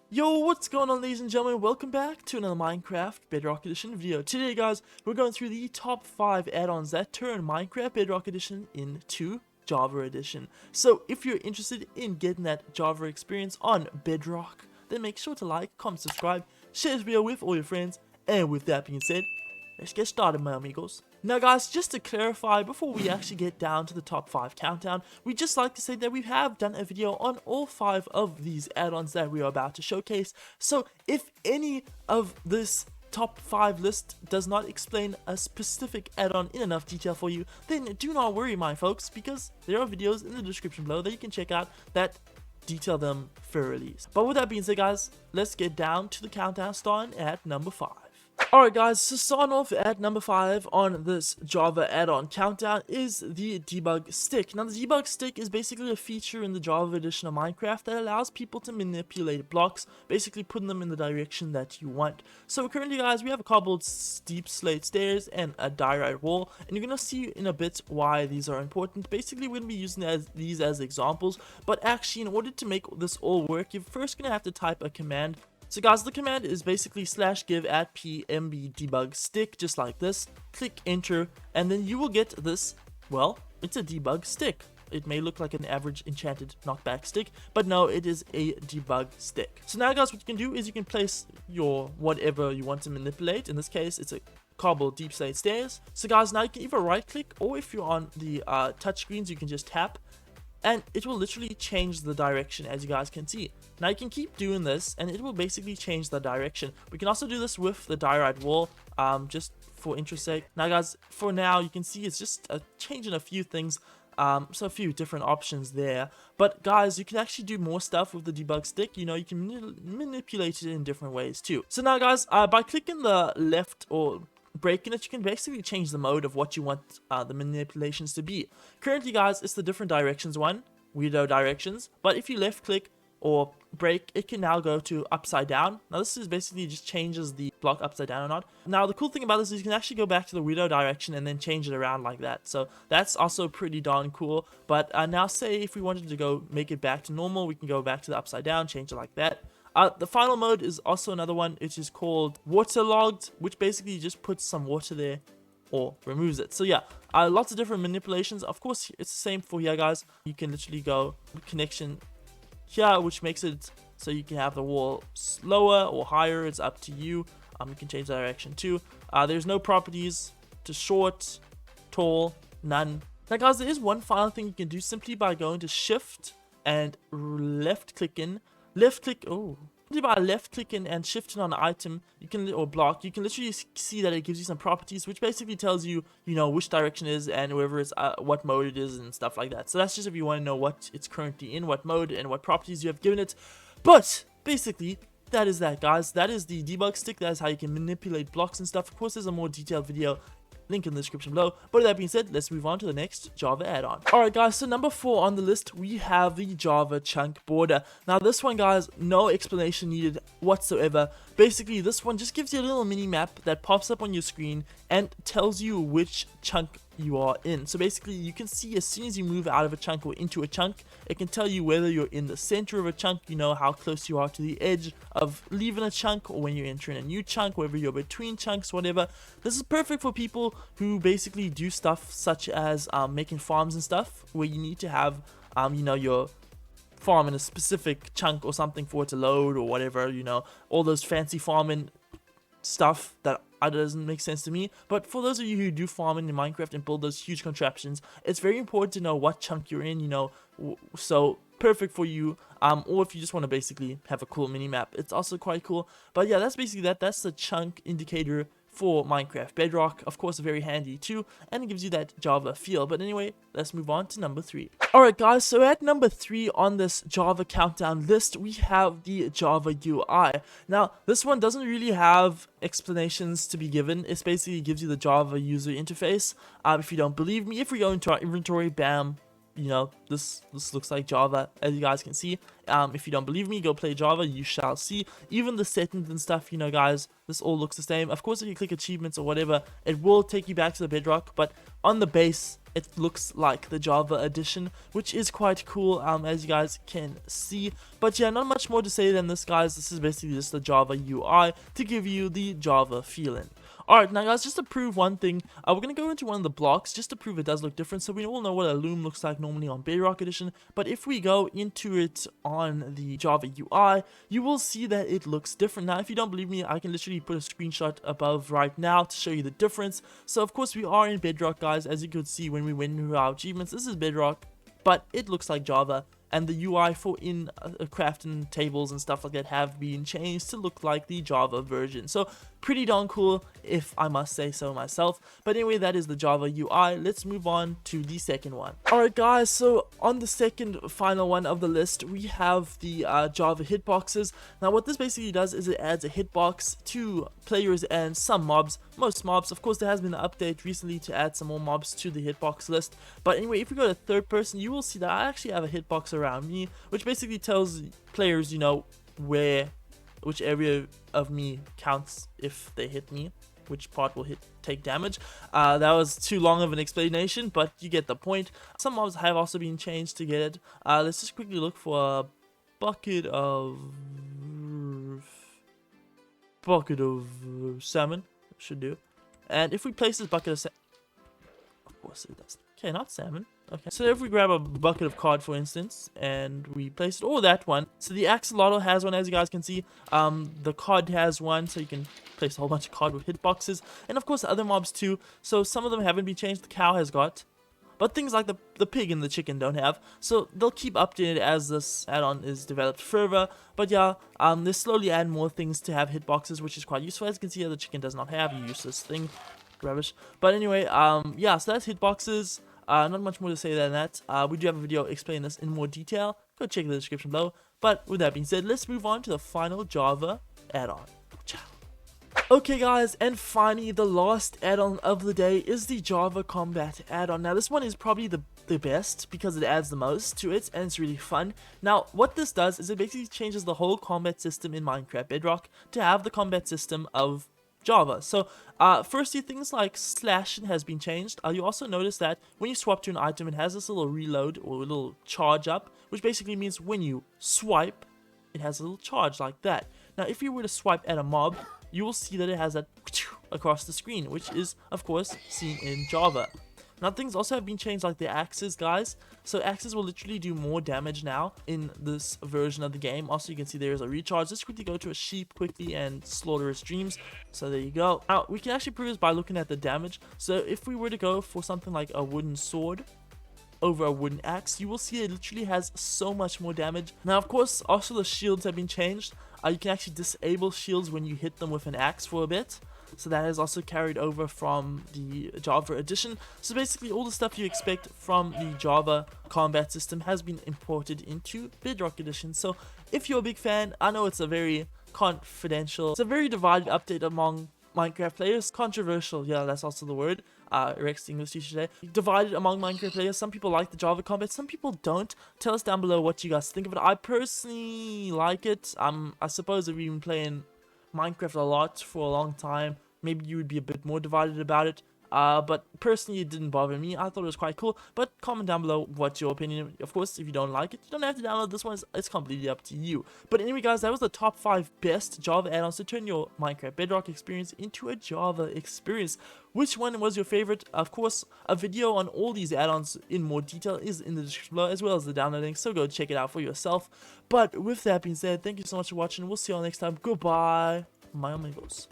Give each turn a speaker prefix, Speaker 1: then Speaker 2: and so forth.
Speaker 1: Yo, what's going on, ladies and gentlemen? Welcome back to another Minecraft Bedrock Edition video. Today, guys, we're going through the top 5 add-ons that turn Minecraft Bedrock Edition into Java Edition. So, if you're interested in getting that Java experience on Bedrock, then make sure to like, comment, subscribe, share this video with all your friends, and with that being said, let's get started, my amigos. Now guys, just to clarify, before we actually get down to the top 5 countdown, we'd just like to say that we have done a video on all 5 of these add-ons that we are about to showcase. So if any of this top 5 list does not explain a specific add-on in enough detail for you, then do not worry, my folks, because there are videos in the description below that you can check out that detail them thoroughly. But with that being said, guys, let's get down to the countdown, starting at number 5. Alright guys, so starting off at number 5 on this Java add-on countdown is the Debug stick. Now the Debug stick is basically a feature in the Java edition of Minecraft that allows people to manipulate blocks, basically putting them in the direction that you want. So currently guys, we have a cobbled steep slate stairs and a diorite wall, and you're going to see in a bit why these are important. Basically we're going to be using these as examples, but actually in order to make this all work, you're first going to have to type a command. So guys, the command is basically /give@pmb debug stick, just like this. Click enter, and then you will get this, well, it's a debug stick. It may look like an average enchanted knockback stick, but no, it is a debug stick. So now guys, what you can do is you can place your whatever you want to manipulate. In this case, it's a cobbled deep slate stairs. So guys, now you can either right click, or if you're on the touch screens, you can just tap, and it will literally change the direction, as you guys can see. Now you can keep doing this and it will basically change the direction. We can also do this with the diorite wall, just for interest sake. Now guys, for now you can see it's just a change in a few things, so a few different options there. But guys, you can actually do more stuff with the debug stick. You know, you can manipulate it in different ways too. So now guys, by clicking the left or breaking it, you can basically change the mode of what you want the manipulations to be. Currently guys, it's the different directions one, weirdo directions, but if you left click or break, it can now go to upside down. Now this is basically just changes the block upside down or not. Now the cool thing about this is you can actually go back to the weirdo direction and then change it around like that. So that's also pretty darn cool. But now say if we wanted to go make it back to normal, we can go back to the upside down, change it like that. The final mode is also another one, which is called waterlogged, which basically just puts some water there or removes it. So yeah, lots of different manipulations. Of course, it's the same for here, guys. You can literally go connection here, which makes it so you can have the wall lower or higher. It's up to you. You can change the direction too. There's no properties to short, tall, none. Now guys, there is one final thing you can do simply by going to shift and left clicking. By left clicking and shifting on an item, you can, or block, you can literally see that it gives you some properties, which basically tells you, you know, which direction it is and whether it's what mode it is and stuff like that. So that's just if you want to know what it's currently in, what mode, and what properties you have given it. But basically, that is that, guys. That is the debug stick. That is how you can manipulate blocks and stuff. Of course, there's a more detailed video, link in the description below. But with that being said, let's move on to the next Java add-on. Alright guys, so number 4 on the list, we have the Java chunk border. Now this one, guys, no explanation needed whatsoever. Basically, this one just gives you a little mini map that pops up on your screen and tells you which chunk you are in. So basically, you can see as soon as you move out of a chunk or into a chunk, it can tell you whether you're in the center of a chunk, you know, how close you are to the edge of leaving a chunk, or when you're entering a new chunk, whether you're between chunks, whatever. This is perfect for people who basically do stuff such as making farms and stuff, where you need to have, you know, your farm in a specific chunk or something for it to load or whatever, you know, all those fancy farming stuff that doesn't make sense to me. But for those of you who do farming in Minecraft and build those huge contraptions, it's very important to know what chunk you're in, you know, so perfect for you. Or if you just want to basically have a cool mini map, it's also quite cool. But yeah, that's basically that's the chunk indicator for Minecraft Bedrock. Of course, very handy too, and it gives you that Java feel. But anyway, let's move on to number 3. Alright guys, so at number 3 on this Java countdown list, we have the Java UI. Now, this one doesn't really have explanations to be given. It basically gives you the Java user interface. If you don't believe me, if we go into our inventory, bam, you know, this looks like Java, as you guys can see. If you don't believe me, go play Java, you shall see. Even the settings and stuff, you know, guys, this all looks the same. Of course, if you click achievements or whatever, it will take you back to the Bedrock, but on the base, it looks like the Java edition, which is quite cool, as you guys can see. But yeah, not much more to say than this, guys. This is basically just the Java UI to give you the Java feeling. Alright, now guys, just to prove one thing, we're going to go into one of the blocks just to prove it does look different. So we all know what a loom looks like normally on Bedrock Edition, but if we go into it on the Java UI, you will see that it looks different. Now, if you don't believe me, I can literally put a screenshot above right now to show you the difference. So of course we are in Bedrock, guys, as you could see when we went into our achievements. This is Bedrock, but it looks like Java. And the UI for in crafting tables and stuff like that have been changed to look like the Java version. So pretty darn cool, if I must say so myself. But anyway, that is the Java UI. Let's move on to the second one. Alright guys, so on the second final one of the list, we have the Java hitboxes. Now what this basically does is it adds a hitbox to players and some mobs, most mobs. Of course, there has been an update recently to add some more mobs to the hitbox list. But anyway, if we go to third person, you will see that I actually have a hitbox around me, which basically tells players, you know, which area of me counts if they hit me, which part will take damage. That was too long of an explanation, but you get the point. Some mobs have also been changed to get it. Let's just quickly look for a bucket of salmon. Should do. And if we place this bucket of salmon, of course it does. Okay, not salmon. Okay, so if we grab a bucket of cod, for instance, and we place it, oh, that one. So the axolotl has one, as you guys can see. The cod has one, so you can place a whole bunch of cod with hitboxes. And of course, other mobs too. So some of them haven't been changed. The cow has got, but things like the pig and the chicken don't have. So they'll keep updated as this add-on is developed further. But yeah, they slowly add more things to have hitboxes, which is quite useful. As you can see, the chicken does not have a useless thing. Rubbish. But anyway, yeah, so that's hitboxes. Not much more to say than that. We do have a video explaining this in more detail. Go check the description below. But with that being said, let's move on to the final Java add-on. Ciao. Okay guys, and finally the last add-on of the day is the Java Combat add-on. Now this one is probably the best because it adds the most to it and it's really fun. Now what this does is it basically changes the whole combat system in Minecraft Bedrock to have the combat system of Java. So firstly, things like slashing has been changed. You also notice that when you swap to an item, it has this little reload or a little charge up, which basically means when you swipe, it has a little charge like that. Now if you were to swipe at a mob, you will see that it has that across the screen, which is of course seen in Java. Now things also have been changed like the axes, guys. So axes will literally do more damage now in this version of the game. Also, you can see there is a recharge. Let's quickly go to a sheep quickly and slaughter its dreams. So there you go. Now we can actually prove this by looking at the damage. So if we were to go for something like a wooden sword over a wooden axe, you will see it literally has so much more damage. Now of course also the shields have been changed. You can actually disable shields when you hit them with an axe for a bit. So that is also carried over from the Java edition. So basically all the stuff you expect from the Java combat system has been imported into Bedrock edition. So if you're a big fan, I know it's a very confidential, it's a very divided update among Minecraft players. Controversial, yeah, that's also the word. Rex English teacher today. Divided among Minecraft players. Some people like the Java combat, some people don't. Tell us down below what you guys think of it. I personally like it. I suppose if you've been playing Minecraft a lot for a long time, maybe you would be a bit more divided about it. But personally, it didn't bother me. I thought it was quite cool. But comment down below what's your opinion. Of course, if you don't like it, you don't have to download this one. It's completely up to you. But anyway, guys, that was the top 5 best Java add-ons to turn your Minecraft Bedrock experience into a Java experience. Which one was your favorite? Of course, a video on all these add-ons in more detail is in the description below, as well as the downloading. So go check it out for yourself. But with that being said, thank you so much for watching. We'll see you all next time. Goodbye, my amigos.